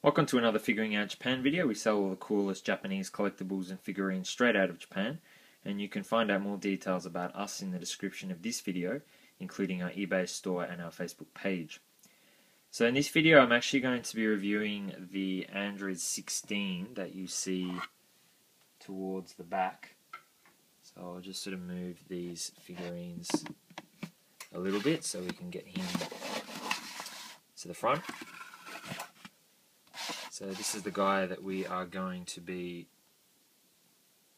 Welcome to another Figuring Out Japan video. We sell all the coolest Japanese collectibles and figurines straight out of Japan, and you can find out more details about us in the description of this video, including our eBay store and our Facebook page. So in this video I'm actually going to be reviewing the Android 16 that you see towards the back. So I'll just sort of move these figurines a little bit so we can get him to the front. So this is the guy that we are going to be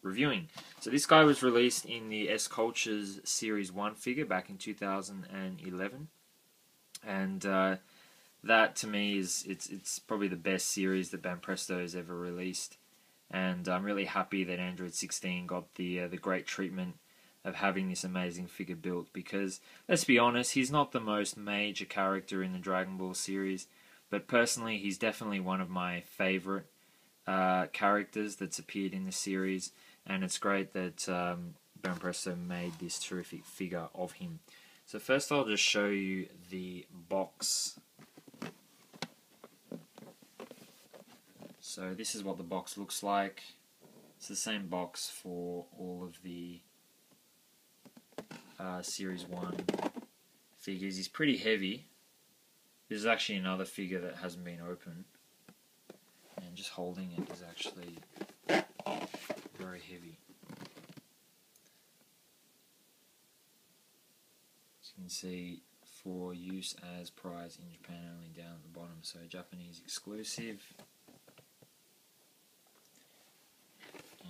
reviewing. So this guy was released in the SCultures Series 1 figure back in 2011. And that to me is it's probably the best series that Banpresto has ever released. And I'm really happy that Android 16 got the great treatment of having this amazing figure built, because let's be honest, he's not the most major character in the Dragon Ball series. But personally, he's definitely one of my favourite characters that's appeared in the series, and it's great that Banpresto made this terrific figure of him. So first I'll just show you the box. So this is what the box looks like. It's the same box for all of the Series 1 figures. He's pretty heavy. This is actually another figure that hasn't been opened, and just holding it is actually very heavy. As you can see, for use as prize in Japan only, down at the bottom, so Japanese exclusive.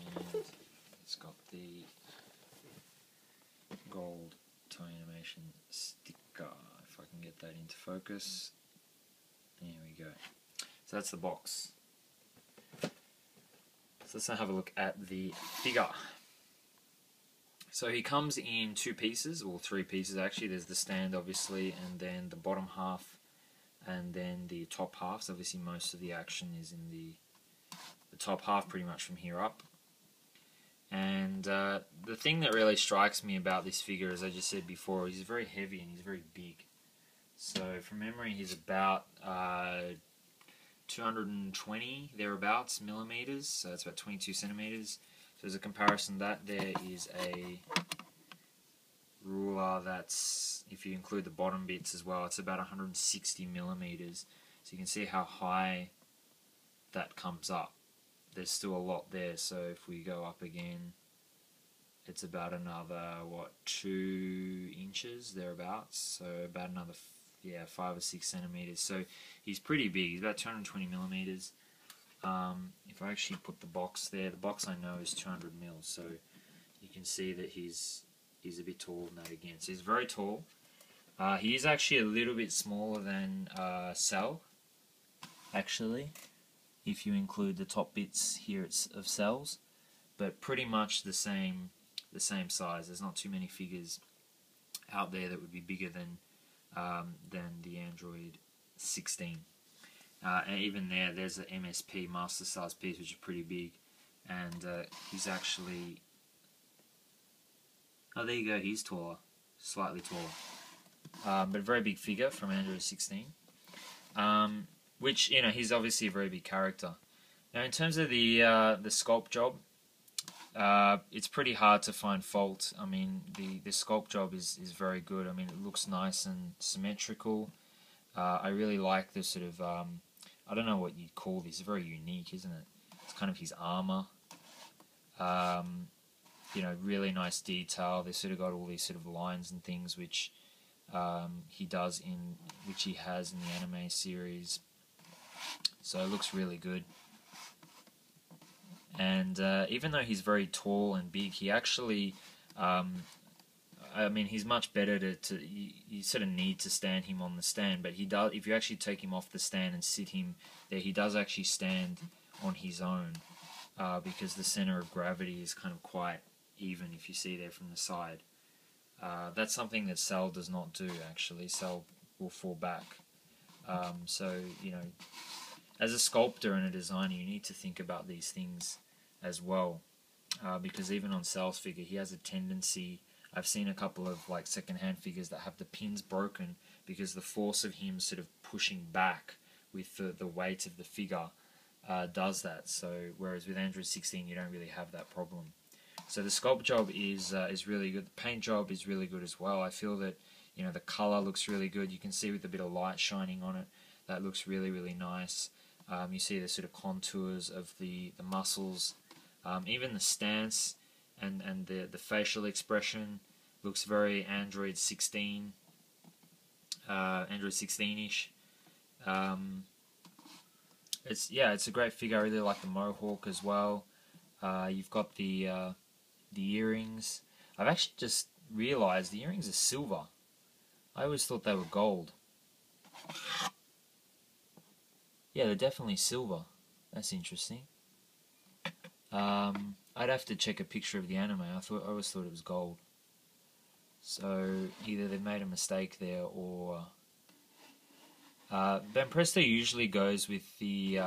And it's got the gold Toy Animation sticker. If I can get that into focus. There we go. So that's the box. So let's now have a look at the figure. So he comes in two pieces, or three pieces actually. There's the stand obviously, and then the bottom half, and then the top half. So obviously most of the action is in the top half, pretty much from here up. And the thing that really strikes me about this figure, as I just said before, he's very heavy and he's very big. So from memory, he's about 220 thereabouts millimeters. So that's about 22 centimeters. So as a comparison, that there is a ruler that's, if you include the bottom bits as well, it's about 160 millimeters. So you can see how high that comes up. There's still a lot there. So if we go up again, it's about another 2 inches thereabouts. So about another 5 or 6 centimeters. So he's pretty big. He's about 220 millimeters. If I actually put the box there, the box I know is 200 mils. So you can see that he's a bit taller than that again. So he's very tall. He is actually a little bit smaller than Cell, actually, if you include the top bits here of Cells, but pretty much the same size. There's not too many figures out there that would be bigger than the Android 16. And even there's an MSP, Master Size piece, which is pretty big, and he's actually, oh there you go, he's taller, slightly taller, but a very big figure from Android 16, which, you know, he's obviously a very big character. Now in terms of the sculpt job, it's pretty hard to find fault. I mean, the sculpt job is very good. I mean, it looks nice and symmetrical. I really like the sort of, I don't know what you'd call this, it's very unique, isn't it? It's kind of his armor. You know, really nice detail. They sort of got all these sort of lines and things which he has in the anime series. So it looks really good. And even though he's very tall and big, he actually, I mean, he's much better you sort of need to stand him on the stand, but he does, if you actually take him off the stand and sit him there, he does actually stand on his own, because the center of gravity is kind of quite even, if you see there from the side. That's something that Cell does not do, actually. Cell will fall back. So, you know, as a sculptor and a designer, you need to think about these things as well, because even on Cell's figure, he has a tendency, I've seen a couple of like second-hand figures that have the pins broken because the force of him sort of pushing back with the weight of the figure does that. So whereas with Android 16 you don't really have that problem. So the sculpt job is really good. The paint job is really good as well. I feel that, you know, the color looks really good. You can see with a bit of light shining on it, that looks really, really nice. You see the sort of contours of the muscles, even the stance and the facial expression looks very Android 16, Android 16-ish. It's a great figure. I really like the mohawk as well. You've got the earrings. I've actually just realized the earrings are silver. I always thought they were gold. Yeah, they're definitely silver. That's interesting. I'd have to check a picture of the anime. I always thought it was gold. So either they made a mistake there, or Banpresto usually goes with the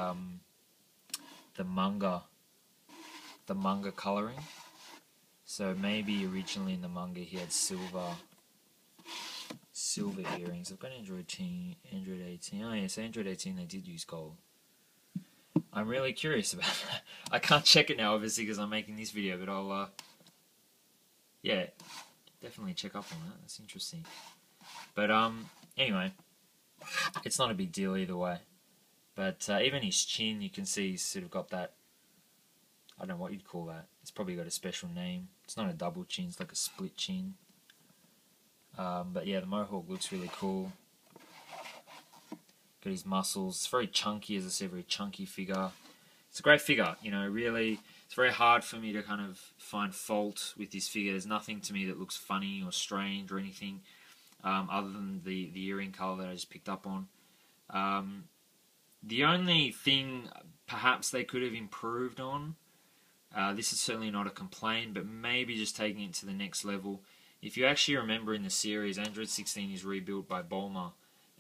manga coloring. So maybe originally in the manga he had silver earrings. I've got Android 18. Oh yes, Android 18 they did use gold. I'm really curious about that. I can't check it now obviously because I'm making this video, but I'll yeah, definitely check up on that. That's interesting. But anyway, it's not a big deal either way. But even his chin, you can see he's sort of got that, I don't know what you'd call that. It's probably got a special name. It's not a double chin, it's like a split chin. But yeah, the mohawk looks really cool. Got his muscles. It's very chunky, as I said, very chunky figure. It's a great figure, you know, really. It's very hard for me to kind of find fault with this figure. There's nothing to me that looks funny or strange or anything, other than the earring color that I just picked up on. The only thing perhaps they could have improved on, this is certainly not a complaint, but maybe just taking it to the next level. If you actually remember in the series, Android 16 is rebuilt by Bulma,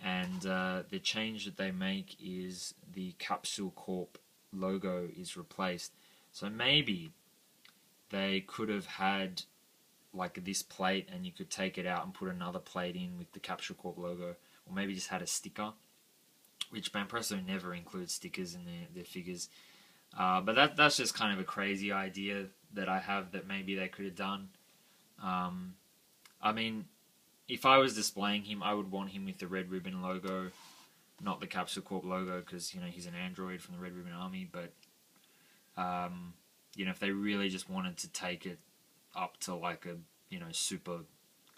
and the change that they make is the Capsule Corp logo is replaced. So maybe they could have had like this plate and you could take it out and put another plate in with the Capsule Corp logo, or maybe just had a sticker, which Banpresto never includes stickers in their figures. But that's just kind of a crazy idea that I have that maybe they could have done. I mean, if I was displaying him, I would want him with the Red Ribbon logo, not the Capsule Corp logo, because, you know, he's an android from the Red Ribbon Army. But you know, if they really just wanted to take it up to like a, you know, super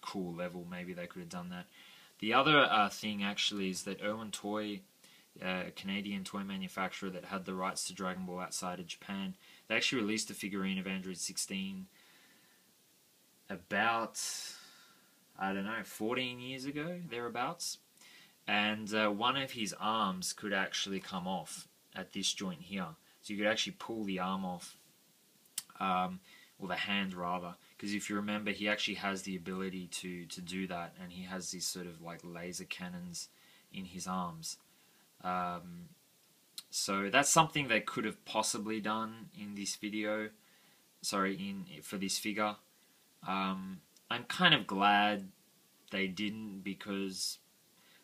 cool level, maybe they could have done that. The other thing actually is that Irwin Toy, a Canadian toy manufacturer that had the rights to Dragon Ball outside of Japan, they actually released a figurine of Android 16 about, I don't know, 14 years ago, thereabouts. And one of his arms could actually come off at this joint here. So you could actually pull the arm off, or the hand rather, because if you remember, he actually has the ability to do that, and he has these sort of like laser cannons in his arms. So that's something they could have possibly done in this video, for this figure. I'm kind of glad they didn't, because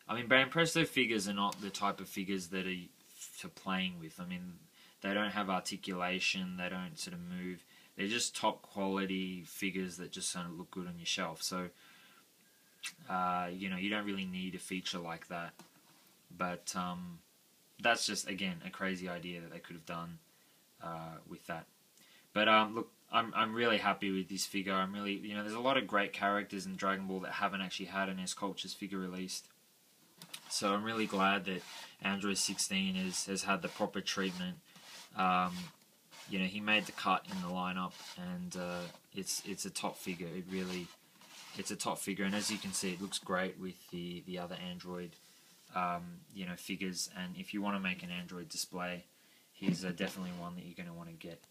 I mean, Banpresto figures are not the type of figures that are for playing with. I mean, they don't have articulation, they don't sort of move. They're just top quality figures that just sort of look good on your shelf. So, you know, you don't really need a feature like that. But that's just, again, a crazy idea that they could have done with that. But look, I'm really happy with this figure. I'm really, you know, there's a lot of great characters in Dragon Ball that haven't actually had an SCultures figure released. So I'm really glad that Android 16 has had the proper treatment. You know, he made the cut in the lineup, and it's a top figure. It's a top figure, and as you can see, it looks great with the other Android, you know, figures. And if you want to make an Android display, he's definitely one that you're going to want to get.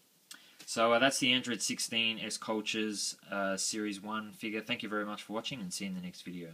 So that's the Android 16 SCultures Series 1 figure. Thank you very much for watching, and see you in the next video.